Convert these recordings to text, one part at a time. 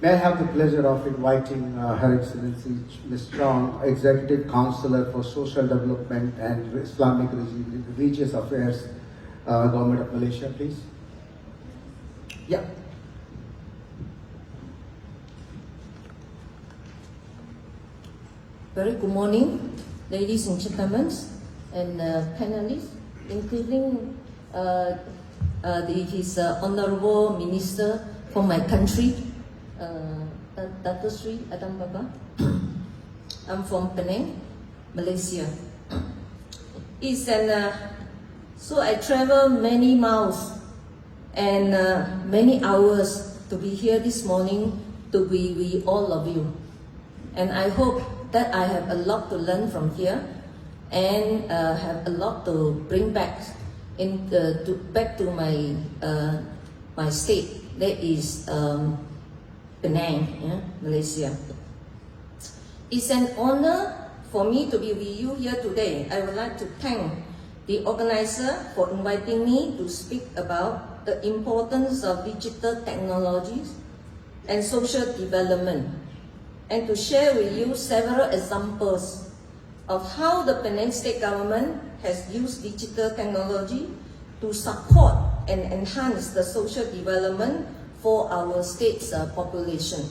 May I have the pleasure of inviting Her Excellency Ms. Chong, Executive Counselor for Social Development and Islamic Religious Affairs, Government of Malaysia, please. Yeah. Very good morning, ladies and gentlemen, and panelists, including his Honorable Minister from my country, Dato Sri Adam Baba. I'm from Penang, Malaysia. So I travel many miles and many hours to be here this morning to be with all of you. And I hope that I have a lot to learn from here and have a lot to bring back back to my my state, that is Penang, Malaysia. It's an honor for me to be with you here today. I would like to thank the organizer for inviting me to speak about the importance of digital technologies and social development, and to share with you several examples of how the Penang State Government has used digital technology to support and enhance the social development for our state's population.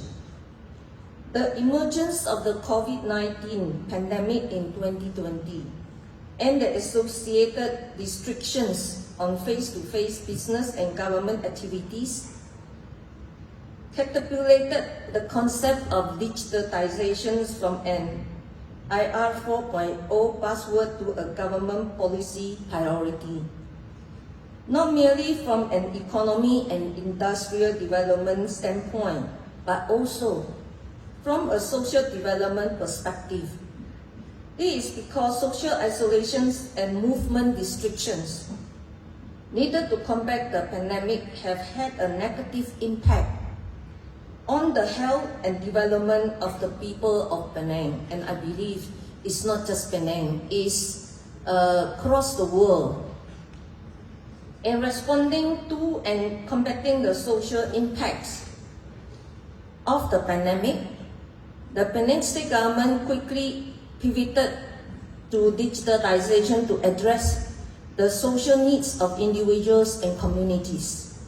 The emergence of the COVID-19 pandemic in 2020 and the associated restrictions on face-to-face business and government activities catapulted the concept of digitalization from an IR 4.0 buzzword to a government policy priority. Not merely from an economy and industrial development standpoint, but also from a social development perspective. This is because social isolations and movement restrictions needed to combat the pandemic have had a negative impact on the health and development of the people of Penang. And I believe it's not just Penang, it's across the world. In responding to and combating the social impacts of the pandemic, the Penang State Government quickly pivoted to digitalization to address the social needs of individuals and communities.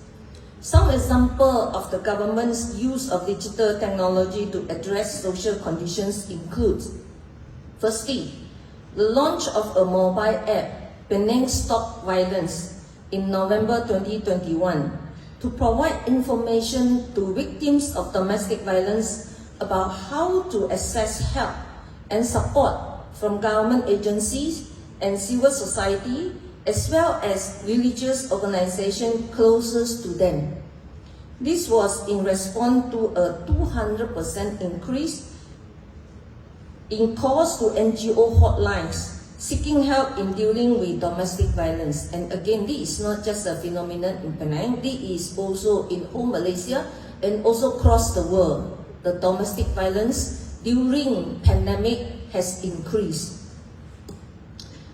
Some example of the government's use of digital technology to address social conditions include: firstly, the launch of a mobile app, Penang Stop Violence, in November 2021 to provide information to victims of domestic violence about how to access help and support from government agencies and civil society, as well as religious organizations closest to them. This was in response to a 200% increase in calls to NGO hotlines seeking help in dealing with domestic violence. And again, this is not just a phenomenon in Penang, this is also in whole Malaysia and also across the world. The domestic violence during pandemic has increased.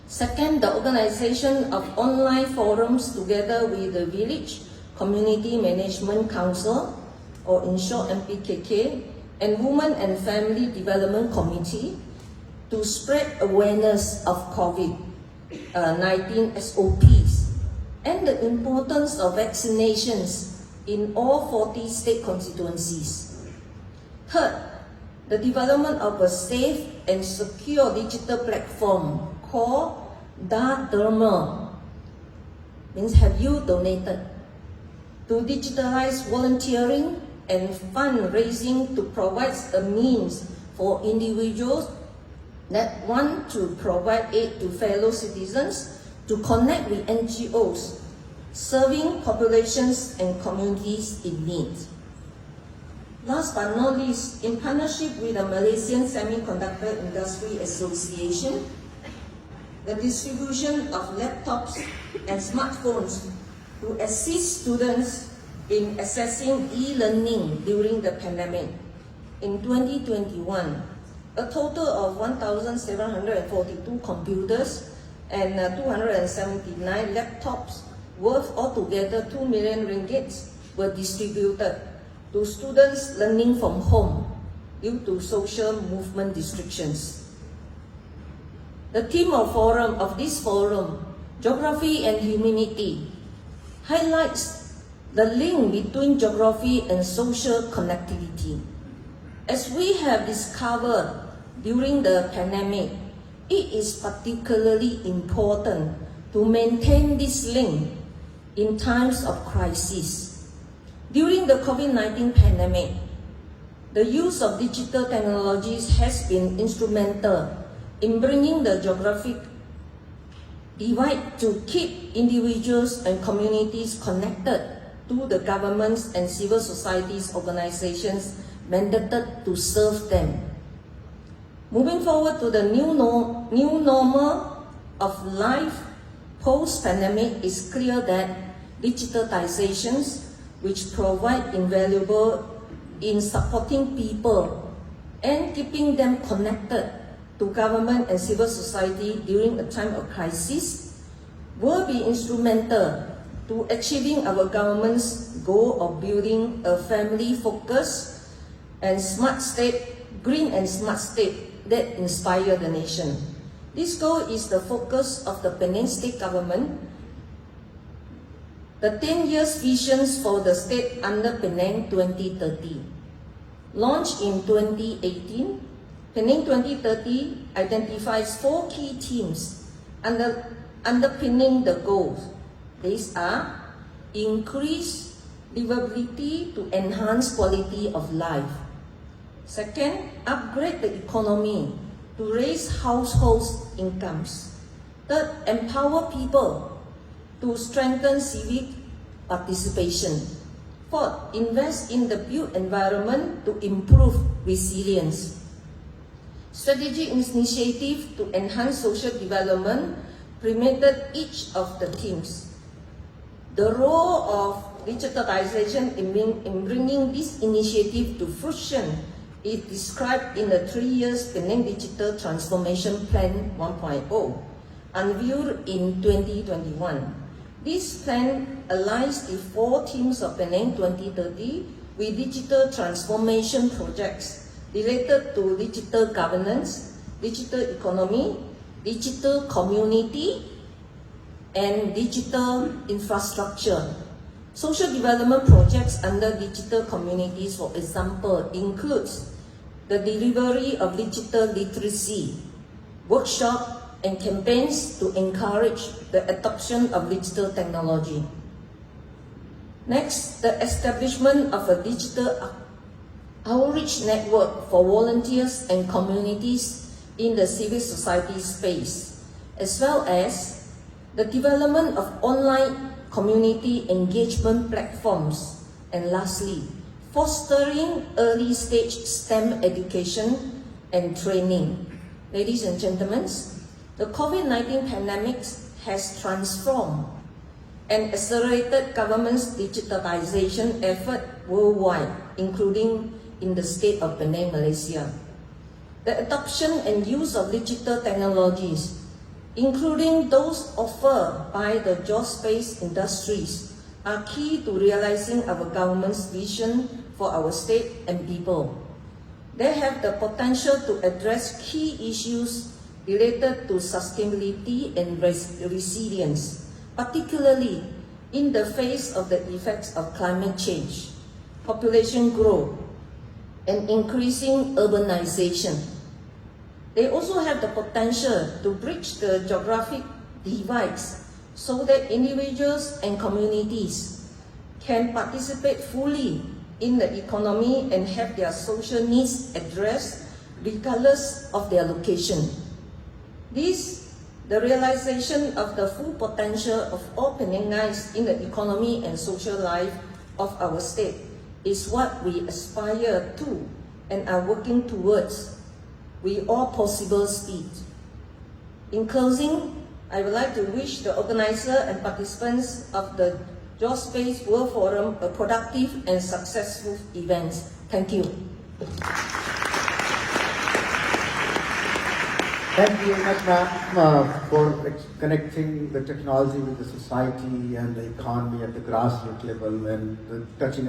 Second, the organization of online forums together with the Village Community Management Council, or in short MPKK, and Women and Family Development Committee to spread awareness of COVID-19 SOPs and the importance of vaccinations in all 40 state constituencies. Third, the development of a safe and secure digital platform called Dharma, means have you donated, to digitalize volunteering and fundraising to provide a means for individuals that want to provide aid to fellow citizens to connect with NGOs serving populations and communities in need. Last but not least, in partnership with the Malaysian Semiconductor Industry Association, the distribution of laptops and smartphones to assist students in accessing e-learning during the pandemic. In 2021, a total of 1,742 computers and 279 laptops worth altogether 2 million ringgit were distributed to students learning from home due to social movement restrictions. The theme of this forum, Geography and Humanity, highlights the link between geography and social connectivity. As we have discovered during the pandemic, it is particularly important to maintain this link in times of crisis. During the COVID-19 pandemic, the use of digital technologies has been instrumental in bringing the geographic divide to keep individuals and communities connected to the governments and civil societies organizations mandated to serve them. Moving forward to the new normal of life post-pandemic, is clear that digitalizations, which provide invaluable in supporting people and keeping them connected to government and civil society during a time of crisis, will be instrumental to achieving our government's goal of building a family-focused and smart state, green and smart state that inspire the nation. This goal is the focus of the Penang State Government. The 10 years visions for the state under Penang 2030. Launched in 2018, Penang 2030 identifies 4 key themes underpinning the goals. These are: increase livability to enhance quality of life. Second, upgrade the economy to raise households' incomes. Third, empower people to strengthen civic participation. Fourth, invest in the built environment to improve resilience. Strategic initiative to enhance social development permitted each of the themes. The role of digitalization in bringing this initiative to fruition is described in the 3 years Penang Digital Transformation Plan 1.0, unveiled in 2021. This plan aligns the 4 themes of Penang 2030 with digital transformation projects related to digital governance, digital economy, digital community, and digital infrastructure. Social development projects under digital communities, for example, includes the delivery of digital literacy, workshop and campaigns to encourage the adoption of digital technology. Next, the establishment of a digital outreach network for volunteers and communities in the civil society space, as well as the development of online community engagement platforms. And lastly, fostering early stage STEM education and training. Ladies and gentlemen, the COVID-19 pandemic has transformed and accelerated government's digitalization effort worldwide, including in the state of Penang, Malaysia. The adoption and use of digital technologies, including those offered by the geospace industries, are key to realizing our government's vision for our state and people. They have the potential to address key issues related to sustainability and resilience, particularly in the face of the effects of climate change, population growth, and increasing urbanization. They also have the potential to bridge the geographic divides so that individuals and communities can participate fully in the economy and have their social needs addressed regardless of their location. The realization of the full potential of all Penangites in the economy and social life of our state is what we aspire to and are working towards with all possible speed. In closing, I would like to wish the organizer and participants of the Geospatial World Forum a productive and successful event. Thank you. Thank you very much, ma'am, for connecting the technology with the society and the economy at the grassroots level and touching